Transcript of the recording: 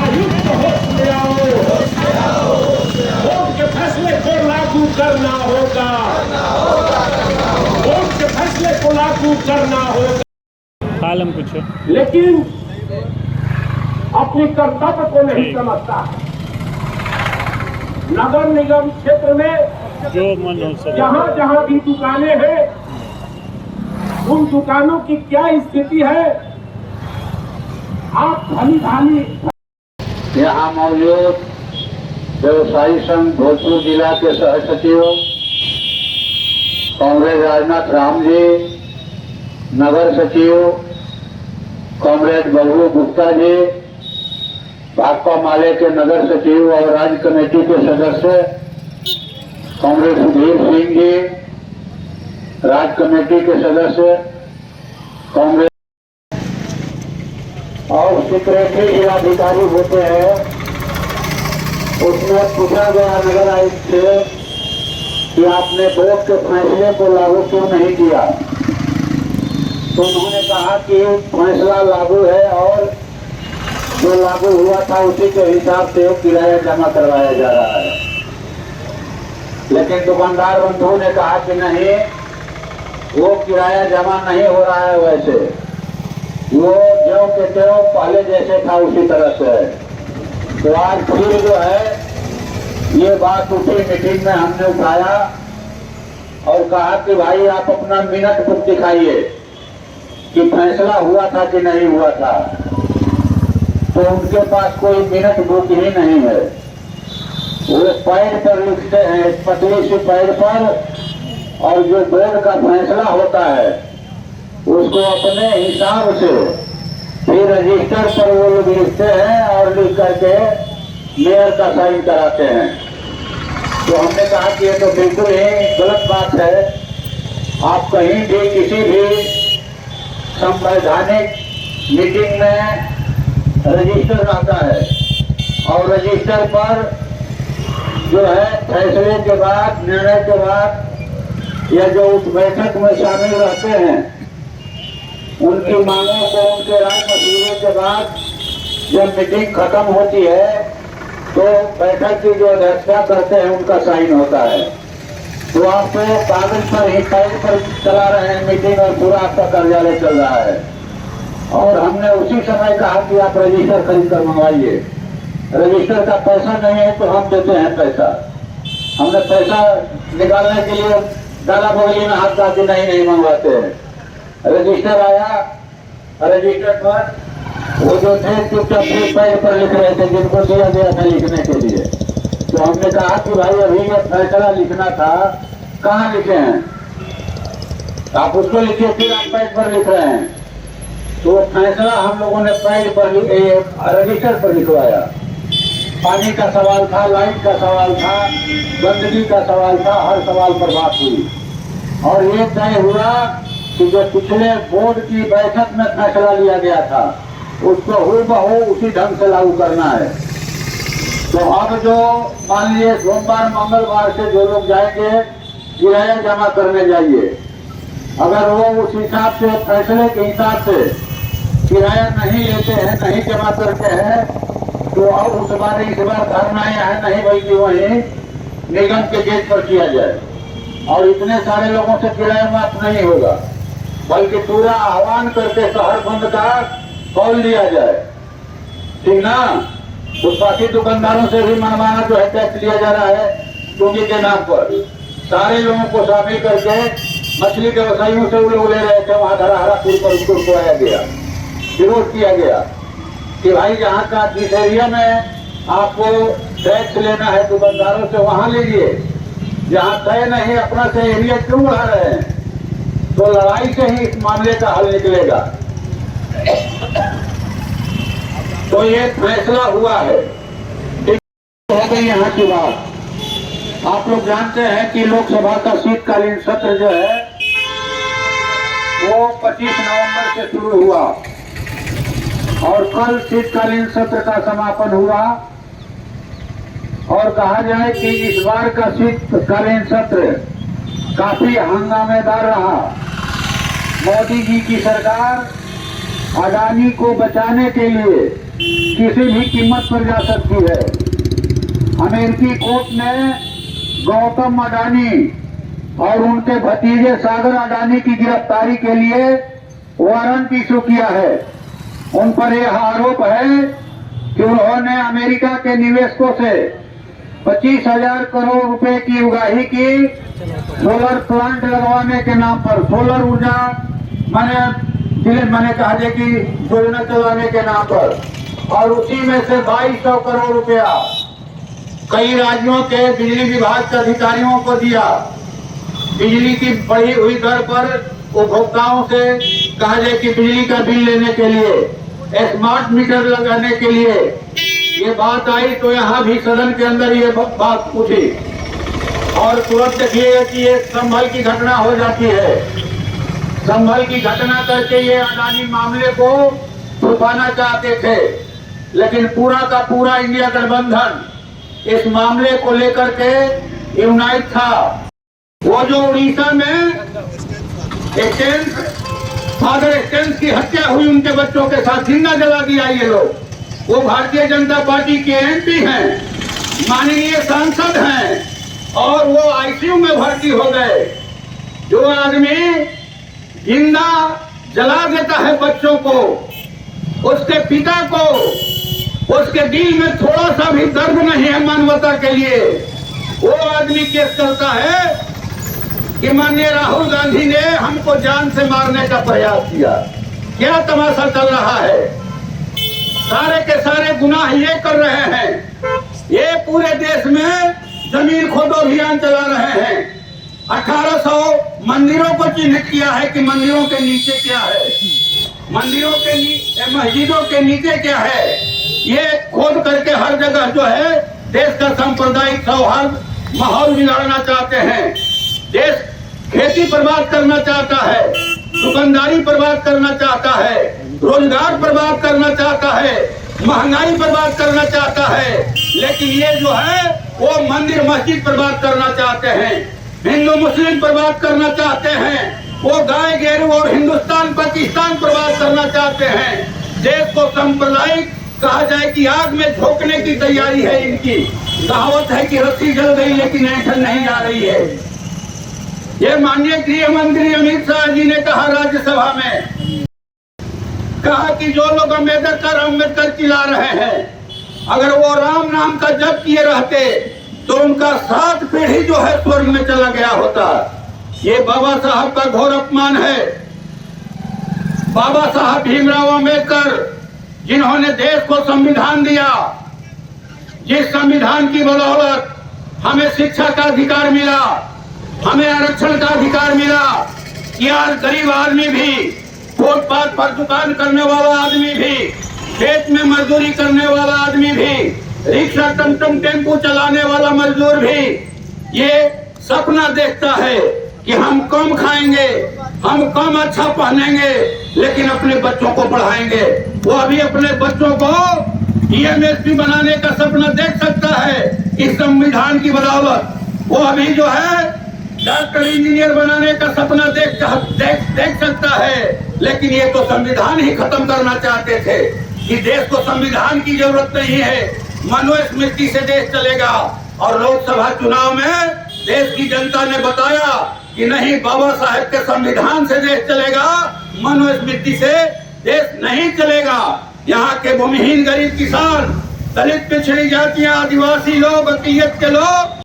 आयुक्त होश में आओ, वोट के फैसले को लागू करना होगा, वोट के फैसले को लागू करना होगा। कालम पूछो। लेकिन अपनी कर्तव्य को नहीं समझता। नगर निगम क्षेत्र में जो मन हो सके जहां जहां भी दुकानें हैं, उन दुकानों की क्या स्थिति है आप भली भाली। यहाँ मौजूद व्यवसायी संघ भोजपुर जिला के सह सचिव कांग्रेस राजनाथ राम जी, नगर सचिव कॉमरेड बलबू गुप्ता जी, भाकपा माले के नगर सचिव और राज्य कमेटी के सदस्य कॉमरेड सुधीर सिंह जी, राज्य कमेटी के सदस्य कांग्रेस और सेक्रेटरी जिलाधिकारी होते हैं। उसमें पूछा गया नगर आयुक्त से कि आपने बोर्ड के फैसले को लागू क्यों नहीं किया, तो उन्होंने कहा कि फैसला लागू है और जो लागू हुआ था उसी के हिसाब से किराया जमा करवाया जा रहा है। लेकिन दुकानदार बंधु ने कहा कि नहीं, वो किराया जमा नहीं हो रहा है, वैसे वो ज्यों के त्यों पहले जैसे था उसी तरह से है। तो आज फिर जो है ये बात उसी मीटिंग में हमने उठाया और कहा कि भाई आप अपना मिनट बुक दिखाइए कि फैसला हुआ था कि नहीं हुआ था। तो उनके पास कोई मिनट बुक ही नहीं है। वो पैड पर लिखते हैं, पतली सी पैड पर, और जो बोर्ड का फैसला होता है उसको अपने हिसाब से फिर रजिस्टर पर वो लोग लिखते हैं और लिख करके मेयर का साइन कराते हैं। तो हमने कहा कि ये तो बिल्कुल ही गलत बात है। आप कहीं भी किसी भी संवैधानिक मीटिंग में रजिस्टर रहता है और रजिस्टर पर जो है फैसले के बाद, निर्णय के बाद या जो उस बैठक में शामिल रहते हैं उनकी मांगों को उनके राय मशवरे के बाद जब मीटिंग खत्म होती है तो बैठक की जो अध्यक्षता करते हैं उनका साइन होता है। तो आप तो कागज पर ही फाइल पर चला रहे हैं मीटिंग और पूरा आपका कार्यालय चल रहा है। और हमने उसी समय कहा कि आप रजिस्टर खरीद कर मंगवाइए। रजिस्टर का पैसा नहीं है तो हम देते हैं पैसा। हमने पैसा निकालने के लिए डाला बगली में हाथ डाल नहीं मंगवाते हैं। रजिस्टर आया, रजिस्टर पर वो जो थे चुपचाप पैड पर लिख रहे थे जिनको दिया गया था लिखने के लिए। तो हमने कहा कि भाई अभी ये फैसला लिखना था, कहाँ लिखे हैं, आप उसको लिखिए, फिर आप पैड पर लिख रहे हैं। तो फैसला हम लोगों ने पैड पर रजिस्टर पर लिखवाया। पानी का सवाल था, लाइट का सवाल था, गंदगी का सवाल था, हर सवाल पर बात हुई और ये तय हुआ कि जो पिछले बोर्ड की बैठक में फैसला लिया गया था उसको हूबहू उसी ढंग से लागू करना है। तो अब जो मान लीजिए सोमवार मंगलवार से जो लोग जाएंगे किराया जमा करने जाइए, अगर वो उस हिसाब से फैसले के हिसाब से किराया नहीं लेते हैं, नहीं जमा करते हैं, तो अब उस बार इस बार धरना है नहीं बल्कि वही निगम के गेट पर किया जाए। और इतने सारे लोगों से किराया माफ नहीं होगा बल्कि पूरा आह्वान करके शहर बंद का कॉल दिया जाए, ठीक ना। फुटपाथी दुकानदारों से भी मनमाना जो है टैक्स लिया जा रहा है चूंकि के नाम पर, सारे लोगों को शामिल करके मछली व्यवसायियों से वो लोग ले रहे थे, वहां धराहरा पुल पर उनको रुकवाया गया, विरोध किया गया कि भाई जहाँ का जिस एरिया में आपको टैक्स लेना है दुकानदारों से वहां लीजिए, जहाँ तय नहीं अपना से एरिया क्यों बढ़ा रहे हैं। तो लड़ाई से ही इस मामले का हल निकलेगा। तो ये फैसला हुआ है, ठीक हो गई यहाँ की बात। आप लोग जानते हैं कि लोकसभा का शीतकालीन सत्र जो है वो 25 नवंबर से शुरू हुआ और कल शीतकालीन सत्र का समापन हुआ। और कहा जाए कि इस बार का शीतकालीन सत्र काफी हंगामेदार रहा। मोदी जी की सरकार अडानी को बचाने के लिए किसी भी कीमत पर जा सकती है। अमेरिकी कोर्ट ने गौतम अडानी और उनके भतीजे सागर अडानी की गिरफ्तारी के लिए वारंट इशू किया है। उन पर यह आरोप है कि उन्होंने अमेरिका के निवेशकों से 25,000 करोड़ रुपए की उगाही की सोलर प्लांट लगवाने के नाम पर, सोलर ऊर्जा मैंने कहा कि योजना चलाने के नाम पर, और उसी में से 2200 करोड़ रुपया कई राज्यों के बिजली विभाग के अधिकारियों को दिया। बिजली की बढ़ी हुई दर पर उपभोक्ताओं से कहा जाए कि बिजली का बिल लेने के लिए, स्मार्ट मीटर लगाने के लिए। ये बात आई तो यहाँ भी सदन के अंदर ये बात पूछी और तुरंत देखिएगा कि ये संभल की घटना हो जाती है। संभल की घटना करके ये अडानी मामले को छुपाना चाहते थे, लेकिन पूरा का पूरा इंडिया गठबंधन इस मामले को लेकर के यूनाइट था। वो जो उड़ीसा में फादर एक्सटेंस की हत्या हुई, उनके बच्चों के साथ जिंदा जला दिया ये लोग, वो भारतीय जनता पार्टी के एमपी हैं, माननीय सांसद हैं, और वो आईसीयू में भर्ती हो गए। जो आदमी जिंदा जला देता है बच्चों को, उसके पिता को, उसके दिल में थोड़ा सा भी दर्द नहीं है मानवता के लिए, वो आदमी केस करता है कि माननीय राहुल गांधी ने हमको जान से मारने का प्रयास किया। क्या तमाशा चल रहा है? सारे के सारे गुनाह ये कर रहे हैं। ये पूरे देश में जमीन खोदो अभियान चला रहे हैं। 1800 मंदिरों को चिन्हित किया है कि मंदिरों के नीचे क्या है, मंदिरों के मस्जिदों के नीचे क्या है। ये खोद करके हर जगह जो है देश का सांप्रदायिक सौहार्द माहौल बिगाड़ना चाहते हैं। देश खेती बर्बाद करना चाहता है, दुकानदारी बर्बाद करना चाहता है, रोजगार बर्बाद करना चाहता है, महंगाई बर्बाद करना चाहता है। लेकिन ये जो है वो मंदिर मस्जिद बर्बाद करना चाहते हैं, हिंदू मुस्लिम बर्बाद करना चाहते हैं, वो गाय गेरू और हिंदुस्तान पाकिस्तान बर्बाद करना चाहते हैं। देश को सांप्रदायिक कहा जाए कि आग में झोंकने की तैयारी है इनकी। कहावत है कि रस्सी जल गई लेकिन ऐठन नहीं जा रही है। ये माननीय गृह मंत्री अमित शाह जी ने कहा राज्यसभा में, कहा कि जो लोग अम्बेडकर चिल्ला रहे हैं, अगर वो राम नाम का जप किए रहते तो उनका 7 पीढ़ी जो है स्वर्ग में चला गया होता। ये बाबा साहब का घोर अपमान है। बाबा साहब भीमराव अम्बेडकर जिन्होंने देश को संविधान दिया, जिस संविधान की बदौलत हमें शिक्षा का अधिकार मिला, हमें आरक्षण का अधिकार मिला, यार गरीब आदमी भी, फुटपाथ पर दुकान करने वाला आदमी भी, खेत में मजदूरी करने वाला आदमी भी, रिक्शा टमटम टेम्पू चलाने वाला मजदूर भी ये सपना देखता है कि हम कम खाएंगे, हम कम अच्छा पहनेंगे, लेकिन अपने बच्चों को पढ़ाएंगे। वो अभी अपने बच्चों को EMSP बनाने का सपना देख सकता है इस संविधान की बदौलत। वो अभी जो है डॉक्टर इंजीनियर बनाने का सपना देख सकता है, लेकिन ये तो संविधान ही खत्म करना चाहते थे कि देश को संविधान की जरूरत नहीं है, मनुस्मृति से देश चलेगा। और लोकसभा चुनाव में देश की जनता ने बताया कि नहीं, बाबा साहेब के संविधान से देश चलेगा, मनुस्मृति से देश नहीं चलेगा। यहाँ के भूमिहीन गरीब किसान, दलित पिछड़ी जातियां, आदिवासी लोग, अक़लियत के लोग